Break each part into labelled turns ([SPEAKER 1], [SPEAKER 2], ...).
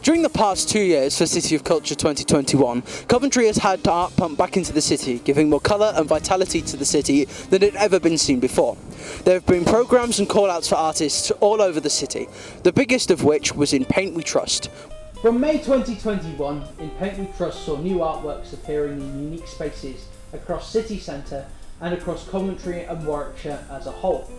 [SPEAKER 1] During the past 2 years for City of Culture 2021, Coventry has had art pumped back into the city, giving more colour and vitality to the city than had ever been seen before. There have been programmes and call-outs for artists all over the city, the biggest of which was in Paint We Trust. From May 2021, In Paint We Trust saw new artworks appearing in unique spaces across city centre and across Coventry and Warwickshire as a whole.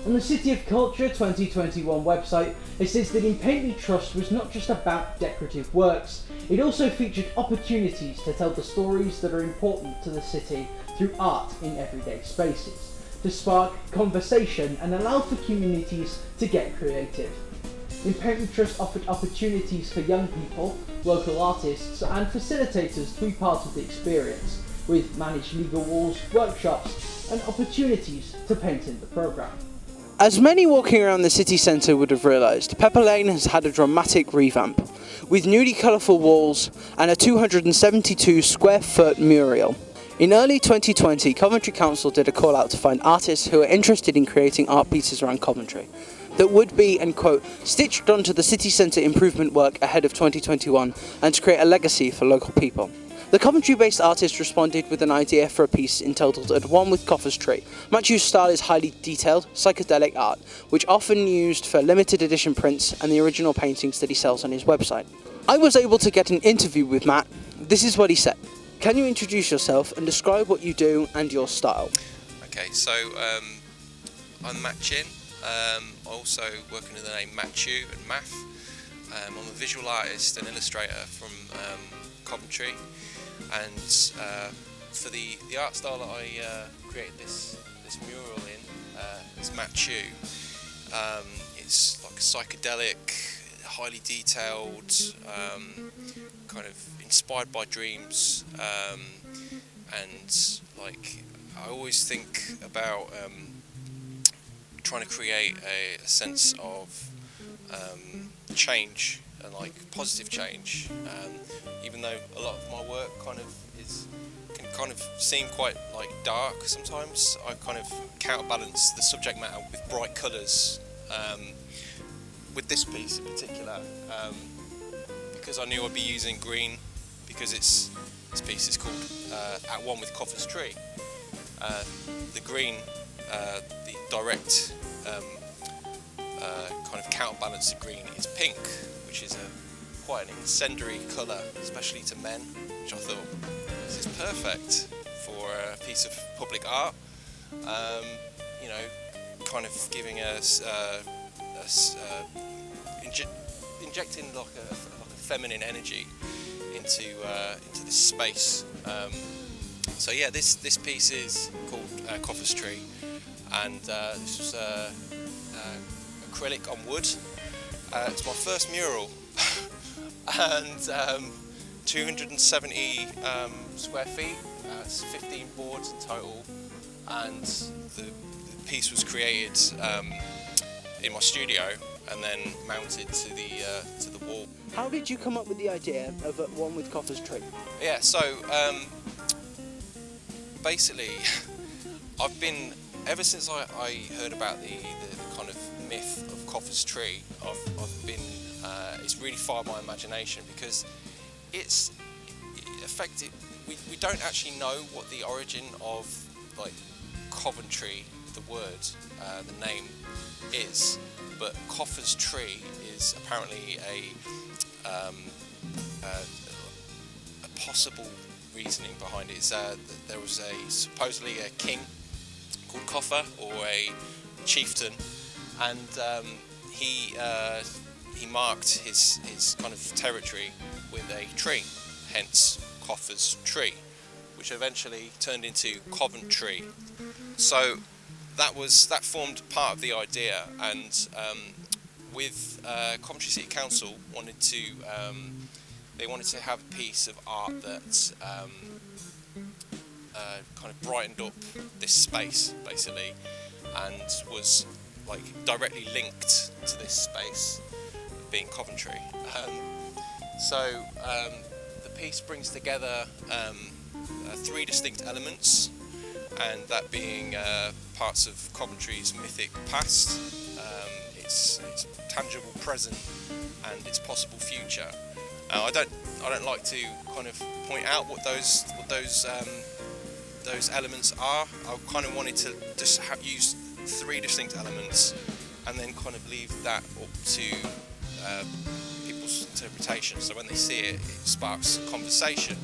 [SPEAKER 1] On the City of Culture 2021 website, it says that In Paint We Trust was not just about decorative works, it also featured opportunities to tell the stories that are important to the city through art in everyday spaces, to spark conversation and allow for communities to get creative. In Paint We Trust offered opportunities for young people, local artists and facilitators to be part of the experience, with managed legal walls, workshops and opportunities to paint in the programme. As many walking around the city centre would have realised, Pepper Lane has had a dramatic revamp, with newly colourful walls and a 272 square foot mural. In early 2020, Coventry Council did a call out to find artists who are interested in creating art pieces around Coventry that would be, and quote, stitched onto the city centre improvement work ahead of 2021 and to create a legacy for local people. The Coventry-based artist responded with an idea for a piece entitled At One with Coffer's Tree. Matthew's style is highly detailed, psychedelic art, which often used for limited edition prints and the original paintings that he sells on his website. I was able to get an interview with Matt. This is what he said. Can you introduce yourself and describe what you do and your style?
[SPEAKER 2] Okay, so I'm Matt Chin. I also work under the name Matt Chew and Math. I'm a visual artist and illustrator from Coventry. And for the art style that I created this mural in, is Matt Chew. It's like a psychedelic, highly detailed, kind of inspired by dreams, and like I always think about trying to create a sense of change and like positive change, even though a lot of my work can kind of seem quite like dark sometimes. I kind of counterbalance the subject matter with bright colours, with this piece in particular, because I knew I'd be using green, because this piece is called At One with Coffer's Tree. The green, the direct kind of counterbalance to green is pink, which is quite an incendiary colour, especially to men, which I thought this is perfect for a piece of public art. Kind of giving us injecting like a feminine energy into this space. So yeah, this piece is called Coffer's Tree, and this was acrylic on wood. It's my first mural, and 270 square feet. It's 15 boards in total, and the piece was created in my studio and then mounted to the wall.
[SPEAKER 1] How did you come up with the idea of At One with Coffer's Tree?
[SPEAKER 2] Yeah, so basically, I've been, ever since I heard about the kind of myth of Coffer's Tree, I've been, it's really fired my imagination, because it's effective. We don't actually know what the origin of like Coventry, the word, the name is, but Coffer's Tree is apparently a possible reasoning behind it. There was supposedly a king called Coffer, or a chieftain, and he marked his kind of territory with a tree, hence Coffer's Tree, which eventually turned into Coventry. So that formed part of the idea, and with Coventry City Council wanted to have a piece of art that kind of brightened up this space, basically, and was like directly linked to this space being Coventry. So the piece brings together 3 distinct elements, and that being parts of Coventry's mythic past. its tangible present and its possible future. I don't like to kind of point out what those elements are. I kind of wanted to just use 3 distinct elements and then kind of leave that up to people's interpretation. So when they see it, it sparks conversation.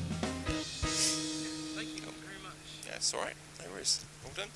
[SPEAKER 3] Thank you very much.
[SPEAKER 2] Yeah, it's all right. No worries. All done.